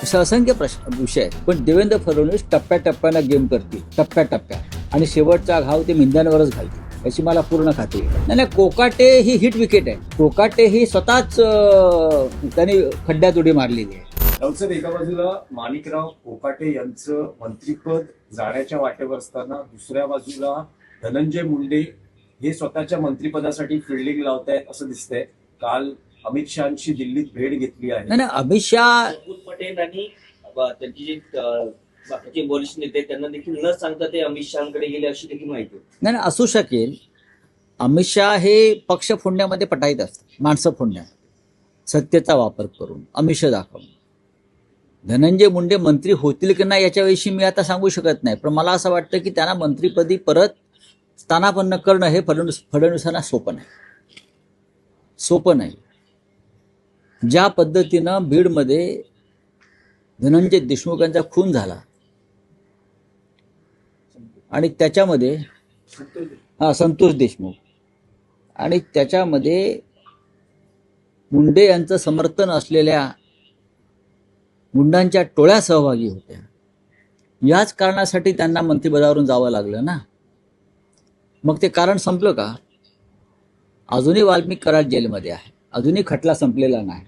अशा असंख्य विषय आहेत. पण देवेंद्र फडणवीस टप्प्याटप्प्यानं गेम करतील, टप्प्याटप्प्यात, आणि शेवटचा घाव ते मिंद्यांवरच घालतील याची मला पूर्ण खात्री आहे. नाही, कोकाटे ही हिट विकेट आहे. कोकाटे ही स्वतःच त्यांनी खड्ड्यात उडी मारलेली आहे. राऊत, एका बाजूला माणिकराव कोकाटे यांचं मंत्रिपद जाण्याच्या वाटेवर असताना दुसऱ्या बाजूला धनंजय मुंडे हे स्वतःच्या मंत्रिपदासाठी फिल्डिंग लावतायत असं दिसतंय. काल अमित शहाची दिल्लीत भेट घेतली आहे. नाही, अमित शहा पटेल आणि त्यांची जे बाकीचे वरिष्ठ नेते त्यांना देखील न सांगता ते अमित शहाकडे गेले अशी देखील माहिती. नाही, असू शकेल. अमित शहा हे पक्ष फोडण्यामध्ये पटाईत असतात, माणसं फोडण्यात, सत्तेचा वापर करून आमिष दाखवून. धनंजय मुंडे मंत्री होतील की नाही याच्याविषयी मी आता सांगू शकत नाही, पण मला असं वाटतं की त्यांना मंत्रिपदी परत स्थानापन्न करणं हे फडणवीसांना सोपं नाही. ज्या पद्धतीनं बीडमध्ये धनंजय देशमुख यांचा खून झाला आणि त्याच्यामध्ये संतोष देशमुख, आणि त्याच्यामध्ये मुंडे यांचं समर्थन असलेल्या गुंडांच्या टोळ्या सहभागी होत्या. याच कारणासाठी त्यांना मंत्रिपदावरून जावं लागलं ना. मग ते कारण संपलं का? अजूनही वाल्मिक कराड जेलमध्ये आहे, अजूनही खटला संपलेला नाही.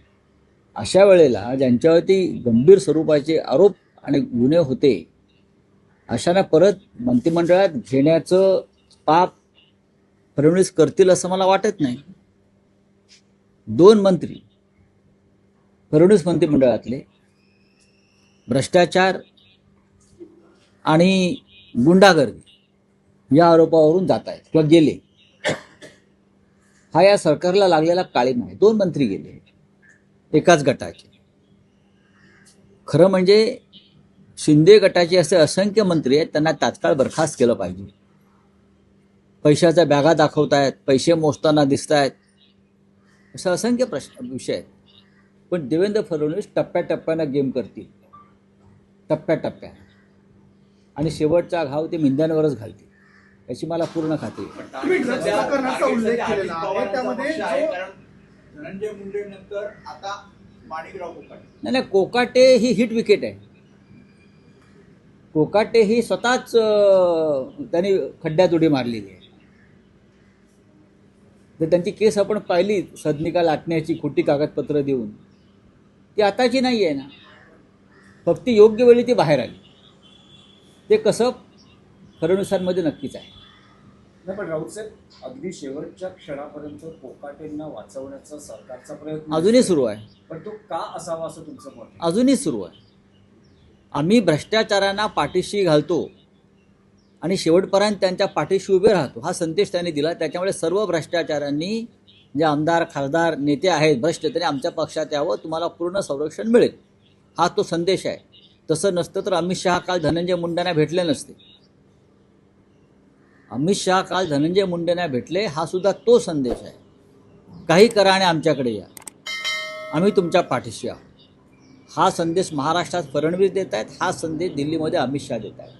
अशा वेळेला ज्यांच्यावरती गंभीर स्वरूपाचे आरोप आणि गुन्हे होते अशांना परत मंत्रिमंडळात घेण्याचं पाप फडणवीस करतील असं मला वाटत नाही. 2 मंत्री फडणवीस मंत्रिमंडळातले भ्रष्टाचार आणि गुंडागर्दी या आरोपावरून जात आहेत किंवा गेले. हा या सरकारला लागलेला काळीमा आहे. 2 मंत्री गेले एकाच गटाचे. खरं म्हणजे शिंदे गटाचे असे असंख्य मंत्री आहेत, त्यांना तात्काळ बरखास्त केलं पाहिजे. पैशाच्या बॅगा दाखवतायत, पैसे मोजताना दिसत आहेत, असं असंख्य विषय आहेत. पण देवेंद्र फडणवीस टप्प्याटप्प्यानं गेम करतील, टप्प्याटप्प्यात, आणि शेवटचा घाव ते मिंद्यांवरच घालतील याची मला पूर्ण खात्री आहे. धनंजय मुंडे नंतर आता माणिकराव कोकाटे. नाही, कोकाटे ही हिट विकेट आहे. कोकाटे ही स्वतःच त्यांनी खड्ड्यात उडी मारलेली आहे. तर त्यांची केस आपण पाहिली, सदनिका लाटण्याची खोटी कागदपत्र देऊन, ती आताची नाही आहे ना, फक्त योग्य वेळी ती बाहेर आली. ते कसं फडणवीसांमध्ये नक्कीच आहे. नाही, पण राऊत साहेब, अगदी शेवटच्या क्षणापर्यंत कोकाटेंना वाचवण्याचा सरकारचा प्रयत्न अजूनही सुरू आहे. पण तो का असावा असं तुमचं मत आहे? अजूनही सुरू आहे. आम्ही भ्रष्टाचारांना पाठीशी घालतो आणि शेवटपर्यंत त्यांच्या पाठीशी उभे राहतो हा संदेश त्यांनी दिला. त्याच्यामुळे सर्व भ्रष्टाचारांनी, जे आमदार खासदार नेते आहेत भ्रष्ट, त्यांनी आमच्या पक्षात यावं, तुम्हाला पूर्ण संरक्षण मिळेल, हा तो संदेश आहे. तसं नसतं तर अमित शहा काल धनंजय मुंडेंना भेटले नसते. अमित शहा काल धनंजय मुंडेंना भेटले, हा सुद्धा तो संदेश आहे. काही करा आणि आमच्याकडे या, आम्ही तुमच्या पाठीशी आहोत. हा संदेश महाराष्ट्रात फडणवीस देत आहेत, हा संदेश दिल्लीमध्ये अमित शहा देत आहेत.